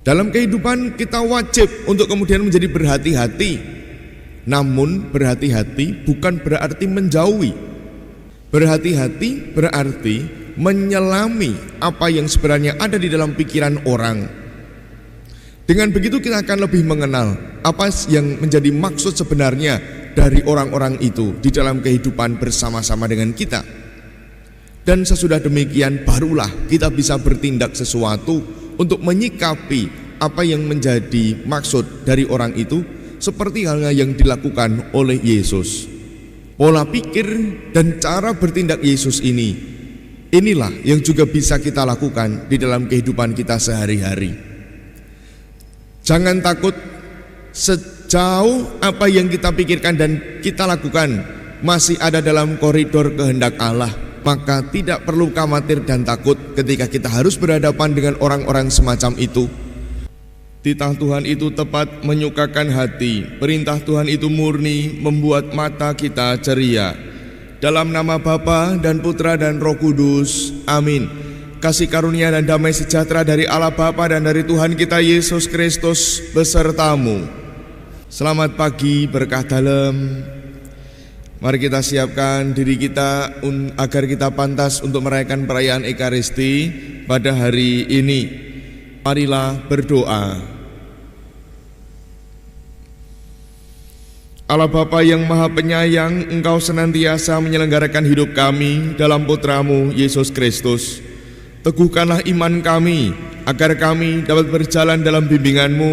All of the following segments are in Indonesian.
Dalam kehidupan kita wajib untuk kemudian menjadi berhati-hati. Namun berhati-hati bukan berarti menjauhi. Berhati-hati berarti menyelami apa yang sebenarnya ada di dalam pikiran orang. Dengan begitu kita akan lebih mengenal apa yang menjadi maksud sebenarnya dari orang-orang itu di dalam kehidupan bersama-sama dengan kita. Dan sesudah demikian barulah kita bisa bertindak sesuatu untuk menyikapi apa yang menjadi maksud dari orang itu, seperti halnya yang dilakukan oleh Yesus. Pola pikir dan cara bertindak Yesus inilah yang juga bisa kita lakukan di dalam kehidupan kita sehari-hari. Jangan takut, sejauh apa yang kita pikirkan dan kita lakukan masih ada dalam koridor kehendak Allah, maka tidak perlu khawatir dan takut ketika kita harus berhadapan dengan orang-orang semacam itu. Titah Tuhan itu tepat menyukakan hati, perintah Tuhan itu murni, membuat mata kita ceria. Dalam nama Bapa dan Putra dan Roh Kudus, amin. Kasih karunia dan damai sejahtera dari Allah Bapa dan dari Tuhan kita Yesus Kristus besertamu. Selamat pagi, berkah dalam. Mari kita siapkan diri kita agar kita pantas untuk merayakan perayaan Ekaristi pada hari ini. Marilah berdoa. Allah Bapa yang Maha Penyayang, Engkau senantiasa menyelenggarakan hidup kami dalam Putra-Mu Yesus Kristus. Teguhkanlah iman kami agar kami dapat berjalan dalam bimbingan-Mu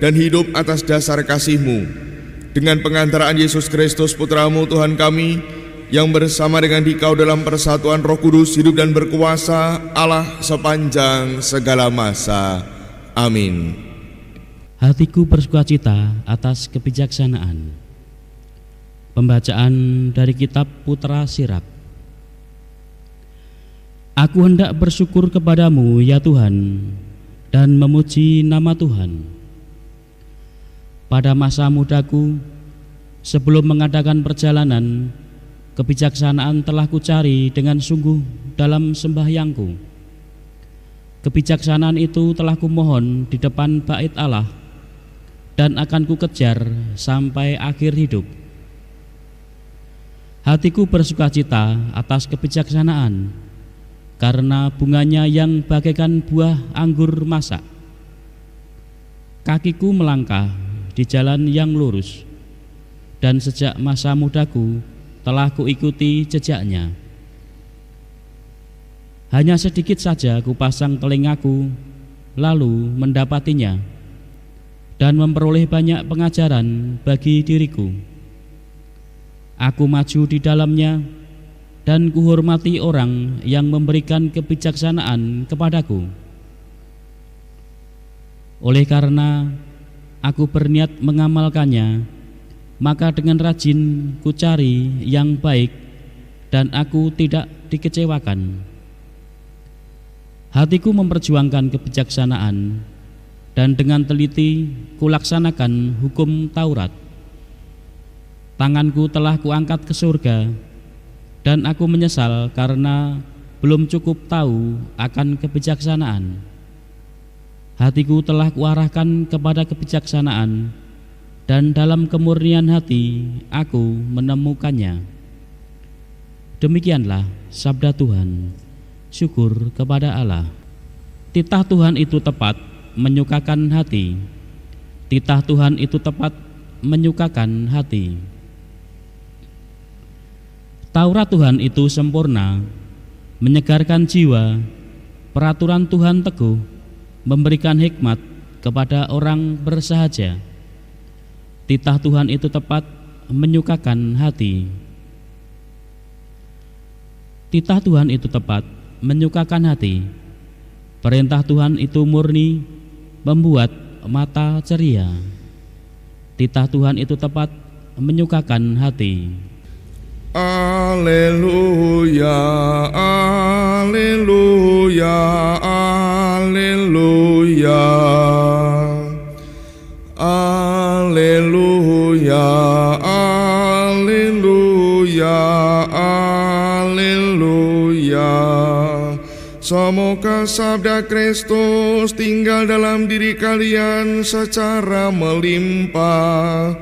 dan hidup atas dasar kasih-Mu. Dengan pengantaraan Yesus Kristus Putra-Mu Tuhan kami, yang bersama dengan Dikau dalam persatuan Roh Kudus hidup dan berkuasa Allah sepanjang segala masa. Amin. Hatiku bersukacita atas kebijaksanaan. Pembacaan dari kitab Putra Sirach. Aku hendak bersyukur kepadamu ya Tuhan, dan memuji nama Tuhan. Pada masa mudaku, sebelum mengadakan perjalanan, kebijaksanaan telah kucari dengan sungguh dalam sembahyangku. Kebijaksanaan itu telah kumohon di depan bait Allah, dan akan kukejar sampai akhir hidup. Hatiku bersukacita atas kebijaksanaan, karena bunganya yang bagaikan buah anggur masak. Kakiku melangkah di jalan yang lurus, dan sejak masa mudaku telah kuikuti jejaknya. Hanya sedikit saja kupasang telingaku, lalu mendapatinya, dan memperoleh banyak pengajaran bagi diriku. Aku maju di dalamnya, dan kuhormati orang yang memberikan kebijaksanaan kepadaku. Oleh karena aku berniat mengamalkannya, maka dengan rajin kucari yang baik, dan aku tidak dikecewakan. Hatiku memperjuangkan kebijaksanaan, dan dengan teliti kulaksanakan hukum Taurat. Tanganku telah kuangkat ke surga, dan aku menyesal karena belum cukup tahu akan kebijaksanaan. Hatiku telah kuarahkan kepada kebijaksanaan, dan dalam kemurnian hati aku menemukannya. Demikianlah sabda Tuhan. Syukur kepada Allah. Titah Tuhan itu tepat menyukakan hati. Titah Tuhan itu tepat menyukakan hati. Taurat Tuhan itu sempurna, menyegarkan jiwa. Peraturan Tuhan teguh, memberikan hikmat kepada orang bersahaja. Titah Tuhan itu tepat menyukakan hati. Titah Tuhan itu tepat menyukakan hati. Perintah Tuhan itu murni, membuat mata ceria. Titah Tuhan itu tepat menyukakan hati. Alleluia, alleluia, alleluia, alleluia, alleluia, alleluia. Semoga sabda Kristus tinggal dalam diri kalian secara melimpah.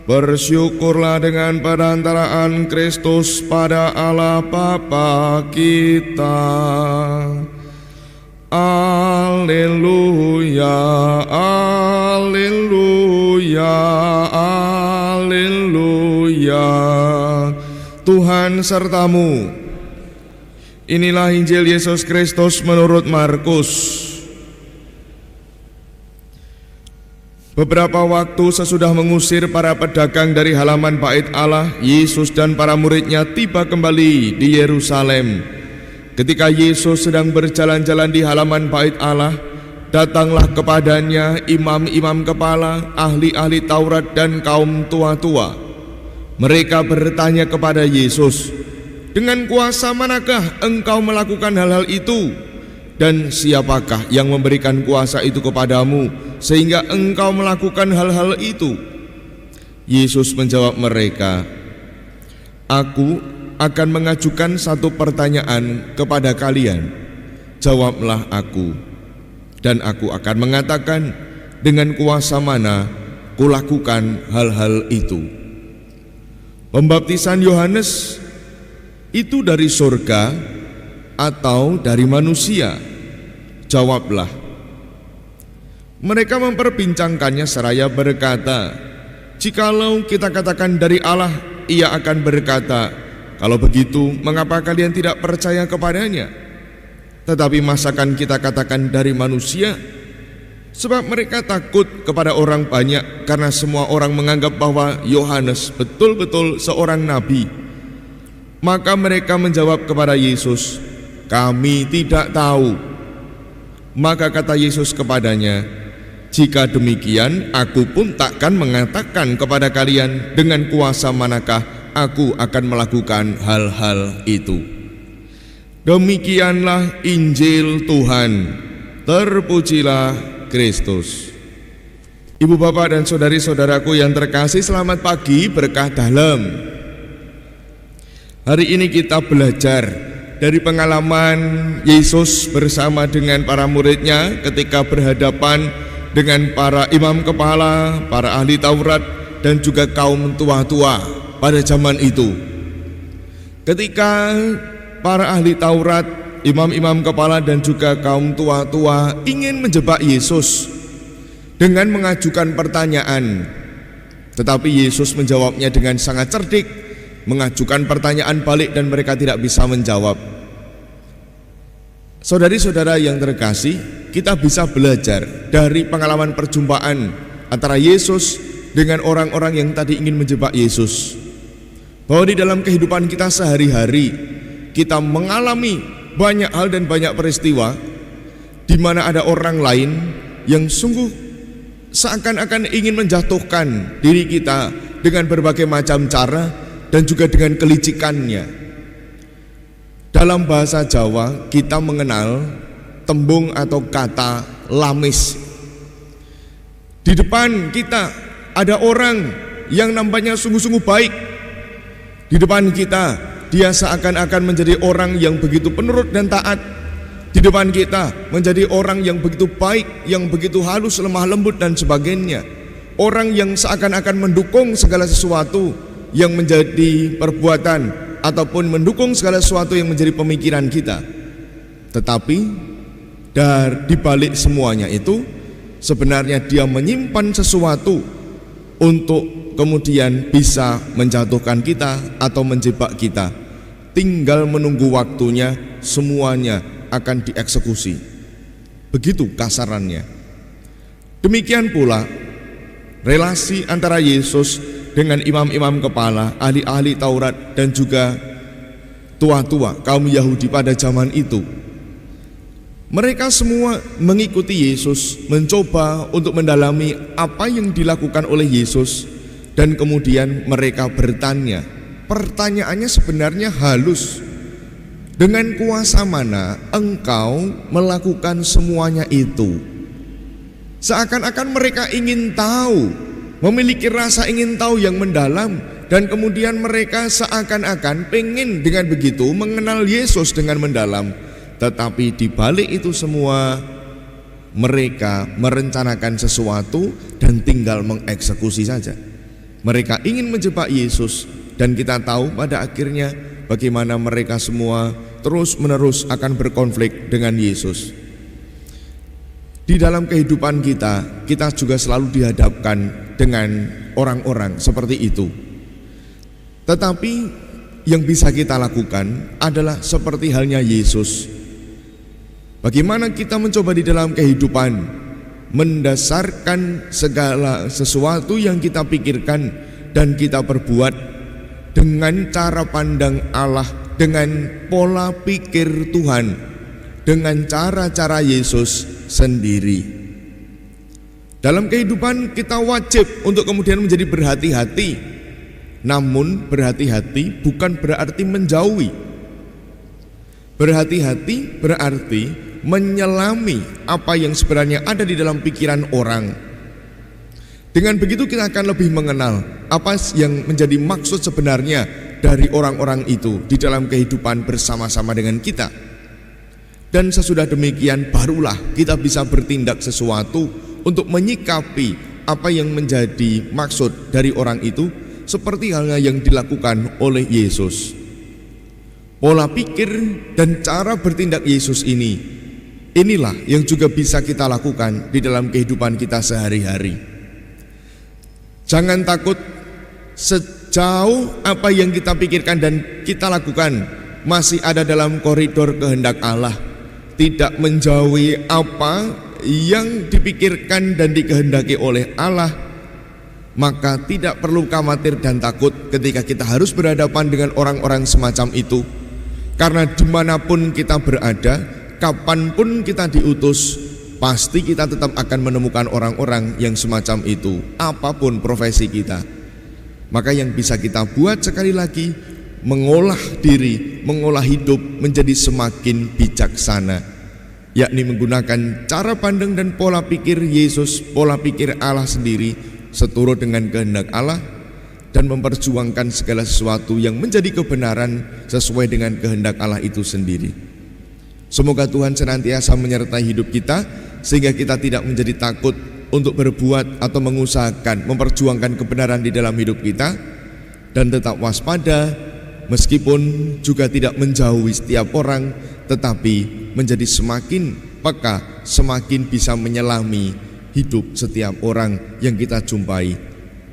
Bersyukurlah dengan perantaraan Kristus pada Allah Bapa kita. Alleluia, alleluia, alleluia. Tuhan sertamu. Inilah Injil Yesus Kristus menurut Markus. Beberapa waktu sesudah mengusir para pedagang dari halaman bait Allah, Yesus dan para muridnya tiba kembali di Yerusalem. Ketika Yesus sedang berjalan-jalan di halaman bait Allah, datanglah kepadanya imam-imam kepala, ahli-ahli Taurat dan kaum tua-tua. Mereka bertanya kepada Yesus, "Dengan kuasa manakah engkau melakukan hal-hal itu? Dan siapakah yang memberikan kuasa itu kepadamu sehingga engkau melakukan hal-hal itu?" Yesus menjawab mereka, "Aku akan mengajukan satu pertanyaan kepada kalian. Jawablah aku, dan aku akan mengatakan dengan kuasa mana kulakukan hal-hal itu. Pembaptisan Yohanes itu dari surga atau dari manusia? Jawablah." Mereka memperbincangkannya seraya berkata, "Jikalau kita katakan dari Allah," ia akan berkata, "Kalau begitu, mengapa kalian tidak percaya kepadanya? Tetapi masakan kita katakan dari manusia?" Sebab mereka takut kepada orang banyak, karena semua orang menganggap bahwa Yohanes betul-betul seorang nabi. Maka mereka menjawab kepada Yesus, "Kami tidak tahu." Maka kata Yesus kepadanya, "Jika demikian, aku pun takkan mengatakan kepada kalian dengan kuasa manakah aku akan melakukan hal-hal itu." Demikianlah Injil Tuhan. Terpujilah Kristus. Ibu bapak dan saudari-saudaraku yang terkasih, selamat pagi, berkah dalam. Hari ini kita belajar dari pengalaman Yesus bersama dengan para muridnya ketika berhadapan dengan para imam kepala, para ahli Taurat dan juga kaum tua-tua pada zaman itu. Ketika para ahli Taurat, imam-imam kepala dan juga kaum tua-tua ingin menjebak Yesus dengan mengajukan pertanyaan, tetapi Yesus menjawabnya dengan sangat cerdik, mengajukan pertanyaan balik dan mereka tidak bisa menjawab. Saudari-saudara yang terkasih, kita bisa belajar dari pengalaman perjumpaan antara Yesus dengan orang-orang yang tadi ingin menjebak Yesus, bahwa di dalam kehidupan kita sehari-hari kita mengalami banyak hal dan banyak peristiwa di mana ada orang lain yang sungguh seakan-akan ingin menjatuhkan diri kita dengan berbagai macam cara dan juga dengan kelicikannya. Dalam bahasa Jawa kita mengenal tembung atau kata lamis. Di depan kita ada orang yang nampaknya sungguh-sungguh baik. Di depan kita dia seakan-akan menjadi orang yang begitu penurut dan taat. Di depan kita menjadi orang yang begitu baik, yang begitu halus, lemah lembut dan sebagainya. Orang yang seakan-akan mendukung segala sesuatu yang menjadi perbuatan ataupun mendukung segala sesuatu yang menjadi pemikiran kita. Tetapi di balik semuanya itu sebenarnya dia menyimpan sesuatu untuk kemudian bisa menjatuhkan kita atau menjebak kita. Tinggal menunggu waktunya, semuanya akan dieksekusi. Begitu kasarannya. Demikian pula relasi antara Yesus dengan imam-imam kepala, ahli-ahli Taurat dan juga tua-tua kaum Yahudi pada zaman itu. Mereka semua mengikuti Yesus, mencoba untuk mendalami apa yang dilakukan oleh Yesus. Dan kemudian mereka bertanya, pertanyaannya sebenarnya halus. Dengan kuasa mana engkau melakukan semuanya itu? Seakan-akan mereka ingin tahu, memiliki rasa ingin tahu yang mendalam. Dan kemudian mereka seakan-akan pengen dengan begitu mengenal Yesus dengan mendalam. tetapi di balik itu semua mereka merencanakan sesuatu dan tinggal mengeksekusi saja. Mereka ingin menjebak Yesus, dan kita tahu pada akhirnya bagaimana mereka semua terus-menerus akan berkonflik dengan Yesus. Di dalam kehidupan kita juga selalu dihadapkan dengan orang-orang seperti itu. Tetapi yang bisa kita lakukan adalah seperti halnya Yesus. Bagaimana kita mencoba di dalam kehidupan mendasarkan segala sesuatu yang kita pikirkan dan kita perbuat dengan cara pandang Allah, dengan pola pikir Tuhan, dengan cara-cara Yesus sendiri. Dalam kehidupan kita wajib untuk kemudian menjadi berhati-hati. Namun berhati-hati bukan berarti menjauhi. Berhati-hati berarti menyelami apa yang sebenarnya ada di dalam pikiran orang. Dengan begitu kita akan lebih mengenal apa yang menjadi maksud sebenarnya dari orang-orang itu di dalam kehidupan bersama-sama dengan kita. Dan sesudah demikian barulah kita bisa bertindak sesuatu untuk menyikapi apa yang menjadi maksud dari orang itu, seperti halnya yang dilakukan oleh Yesus. Pola pikir dan cara bertindak Yesus inilah yang juga bisa kita lakukan di dalam kehidupan kita sehari-hari. Jangan takut, sejauh apa yang kita pikirkan dan kita lakukan masih ada dalam koridor kehendak Allah, tidak menjauhi apa yang dipikirkan dan dikehendaki oleh Allah, maka tidak perlu khawatir dan takut ketika kita harus berhadapan dengan orang-orang semacam itu. Karena dimanapun kita berada, kapanpun kita diutus, pasti kita tetap akan menemukan orang-orang yang semacam itu, apapun profesi kita. Maka yang bisa kita buat sekali lagi, mengolah diri, mengolah hidup menjadi semakin bijaksana, yakni menggunakan cara pandang dan pola pikir Yesus, pola pikir Allah sendiri, seturut dengan kehendak Allah, dan memperjuangkan segala sesuatu yang menjadi kebenaran sesuai dengan kehendak Allah itu sendiri. Semoga Tuhan senantiasa menyertai hidup kita, sehingga kita tidak menjadi takut untuk berbuat atau mengusahakan memperjuangkan kebenaran di dalam hidup kita, dan tetap waspada meskipun juga tidak menjauhi setiap orang, tetapi menjadi semakin peka, semakin bisa menyelami hidup setiap orang yang kita jumpai.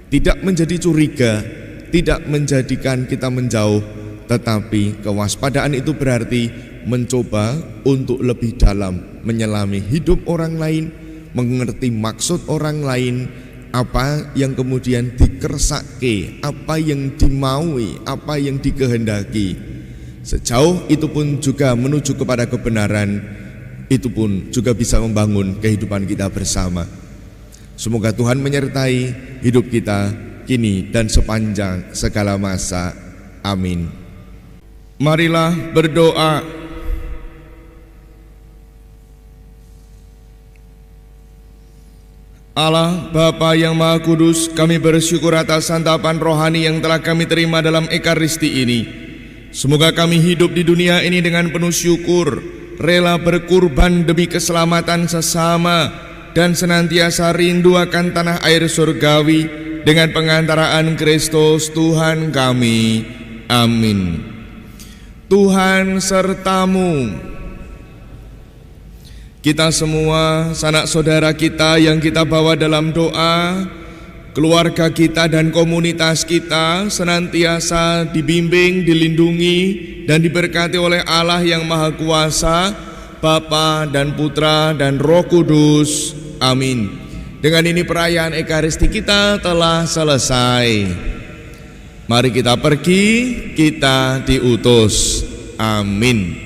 Tidak menjadi curiga, tidak menjadikan kita menjauh, tetapi kewaspadaan itu berarti mencoba untuk lebih dalam menyelami hidup orang lain, mengerti maksud orang lain, apa yang kemudian dikersake, apa yang dimaui, apa yang dikehendaki. Sejauh itu pun juga menuju kepada kebenaran, itu pun juga bisa membangun kehidupan kita bersama. Semoga Tuhan menyertai hidup kita kini dan sepanjang segala masa. Amin. Marilah berdoa. Allah Bapa yang Maha Kudus, kami bersyukur atas santapan rohani yang telah kami terima dalam Ekaristi ini. Semoga kami hidup di dunia ini dengan penuh syukur, rela berkurban demi keselamatan sesama, dan senantiasa rindu akan tanah air surgawi dengan pengantaraan Kristus Tuhan kami. Amin. Tuhan sertamu. Kita semua, sanak saudara kita yang kita bawa dalam doa, keluarga kita dan komunitas kita senantiasa dibimbing, dilindungi, dan diberkati oleh Allah yang Maha Kuasa, Bapa dan Putra dan Roh Kudus. Amin. Dengan ini perayaan Ekaristi kita telah selesai. Mari kita pergi, kita diutus. Amin.